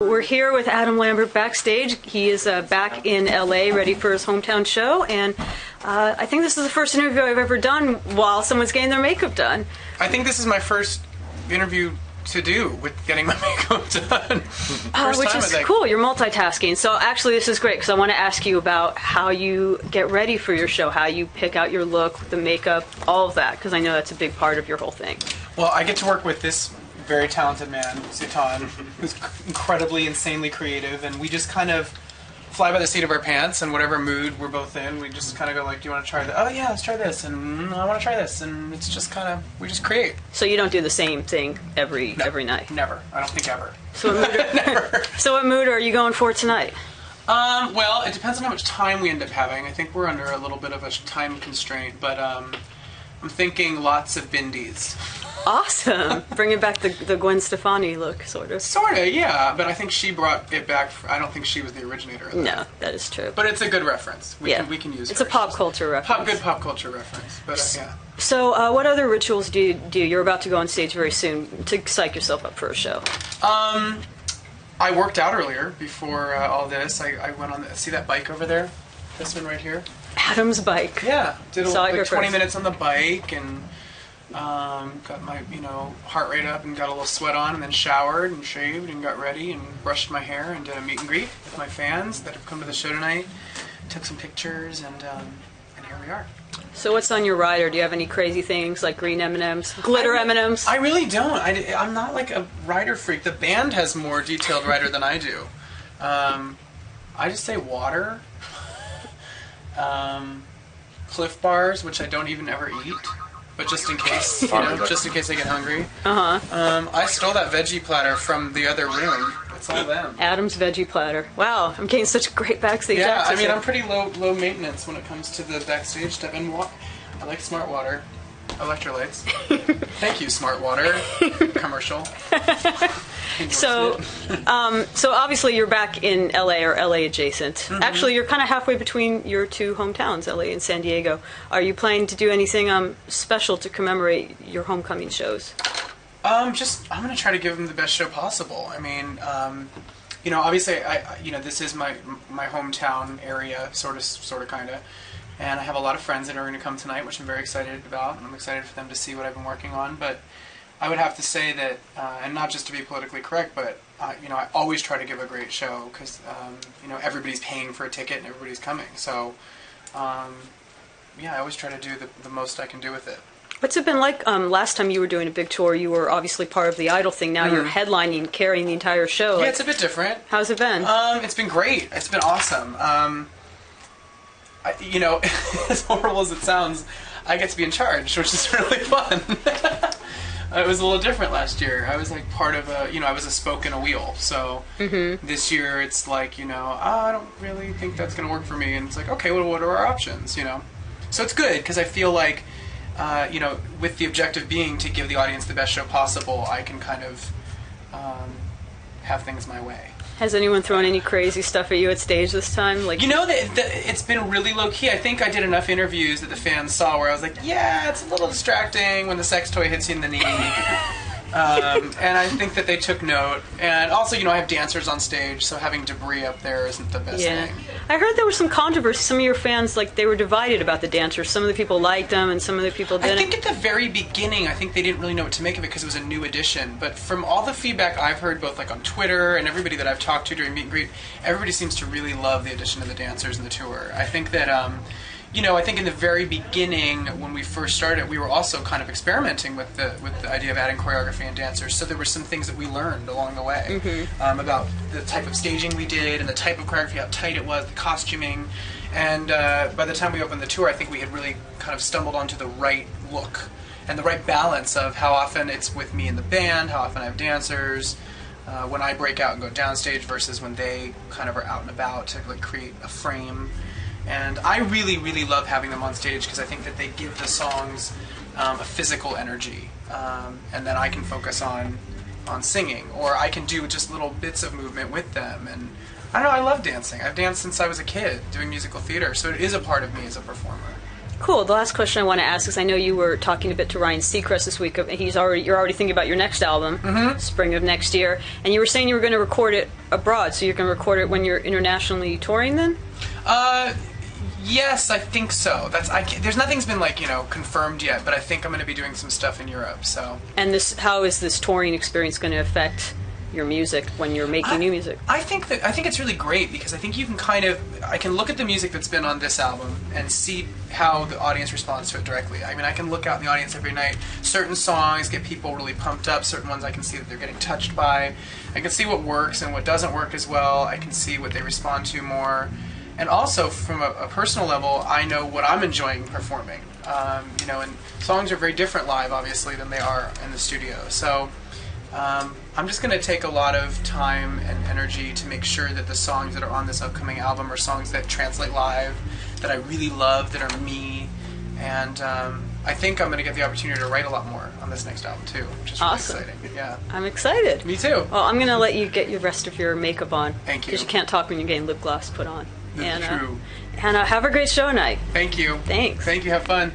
We're here with Adam Lambert backstage. He is back in LA, ready for his hometown show, and I think this is the first interview I've ever done while someone's getting their makeup done. I think this is my first interview to do with getting my makeup done. Which is cool. You're multitasking. So actually this is great because I want to ask you about how you get ready for your show, how you pick out your look, the makeup, all of that, because I know that's a big part of your whole thing. Well, I get to work with this very talented man, Sutan, who's incredibly, insanely creative, and we just kind of fly by the seat of our pants, and whatever mood we're both in, we just kind of go like, do you want to try this? Oh yeah, let's try this, and I want to try this, and it's just kind of, we just create. So you don't do the same thing every night? Never. I don't think ever. So what mood Never. So what mood are you going for tonight? Well, it depends on how much time we end up having. I think we're under a little bit of a time constraint, but I'm thinking lots of bindhis. Awesome. Bringing back the Gwen Stefani look, sort of. Sort of, yeah. But I think she brought it back. I don't think she was the originator of that. No, that is true. But it's a good reference. We can use It's her. a pop culture reference. Good pop culture reference. But yeah. So what other rituals do you do? You're about to go on stage very soon to psych yourself up for a show. I worked out earlier before all this. I went on see that bike over there? This one right here? Adam's bike. Yeah. Did like 20 first. minutes on the bike and got my heart rate up and got a little sweat on, and then showered and shaved and got ready and brushed my hair and did a meet and greet with my fans that have come to the show tonight. Took some pictures and here we are. So what's on your rider? Do you have any crazy things like green M&Ms, glitter M&Ms? I really don't. I'm not like a rider freak. The band has more detailed rider than I do. I just say water, Cliff Bars, which I don't even ever eat. But just in case, just in case I get hungry. I stole that veggie platter from the other room. It's all them. Adam's veggie platter. Wow, I'm getting such great backstage Yeah, access. I mean, I'm pretty low maintenance when it comes to the backstage stuff. And I like Smart Water, electrolytes. Thank you, Smart Water. Commercial. So obviously you're back in LA or LA adjacent. Mm-hmm. Actually, you're kind of halfway between your two hometowns, LA and San Diego. Are you planning to do anything special to commemorate your homecoming shows? I'm going to try to give them the best show possible. I mean, obviously, this is my hometown area, sort of, kind of. And I have a lot of friends that are going to come tonight, which I'm very excited about. And I'm excited for them to see what I've been working on. But I would have to say that, and not just to be politically correct, but I always try to give a great show because everybody's paying for a ticket and everybody's coming. So, I always try to do the most I can do with it. What's it been like? Last time you were doing a big tour, you were obviously part of the Idol thing. Now you're headlining, carrying the entire show. Yeah, it's a bit different. How's it been? It's been great. It's been awesome. As horrible as it sounds, I get to be in charge, which is really fun. It was a little different last year. I was like part of I was a spoke in a wheel. So this year it's like, I don't really think that's going to work for me. And it's like, okay, well, what are our options, So it's good because I feel like, with the objective being to give the audience the best show possible, I can kind of have things my way. Has anyone thrown any crazy stuff at you at stage this time? It's been really low-key. I think I did enough interviews that the fans saw where I was like, yeah, it's a little distracting when the sex toy hits you in the knee. And I think that they took note. And also, I have dancers on stage, so having debris up there isn't the best thing. I heard there was some controversy. Some of your fans, they were divided about the dancers. Some of the people liked them, and some of the people didn't. I think at the very beginning, I think they didn't really know what to make of it because it was a new edition. But from all the feedback I've heard, both on Twitter and everybody that I've talked to during meet and greet, everybody seems to really love the addition of the dancers in the tour. I think that, I think in the very beginning, when we first started, we were also kind of experimenting with the idea of adding choreography and dancers. So there were some things that we learned along the way about the type of staging we did and the type of choreography, how tight it was, the costuming. And by the time we opened the tour, I think we had really kind of stumbled onto the right look and the right balance of how often it's with me and the band, how often I have dancers, when I break out and go downstage versus when they kind of are out and about to create a frame. And I really, really love having them on stage because I think that they give the songs a physical energy, and then I can focus on singing, or I can do just little bits of movement with them. And I don't know, I love dancing. I've danced since I was a kid doing musical theater, so it is a part of me as a performer. Cool. The last question I want to ask is, I know you were talking a bit to Ryan Seacrest this week. You're already thinking about your next album, spring of next year, and you were saying you were going to record it abroad. So you're going to record it when you're internationally touring, then? Yes, I think so. There's nothing's been confirmed yet, but I think I'm going to be doing some stuff in Europe. So. And how is this touring experience going to affect your music when you're making new music? I think it's really great because I think you can I can look at the music that's been on this album and see how the audience responds to it directly. I mean, I can look out in the audience every night. Certain songs get people really pumped up. Certain ones I can see that they're getting touched by. I can see what works and what doesn't work as well. I can see what they respond to more. And also, from a personal level, I know what I'm enjoying performing. And songs are very different live, obviously, than they are in the studio. So I'm just going to take a lot of time and energy to make sure that the songs that are on this upcoming album are songs that translate live, that I really love, that are me. And I think I'm going to get the opportunity to write a lot more on this next album, too, which is really exciting. Yeah. I'm excited. Me too. Well, I'm going to let you get the rest of your makeup on. Thank you. Because you can't talk when you're getting lip gloss put on. That's true. And have a great show night. Thank you. Thanks. Thank you. Have fun.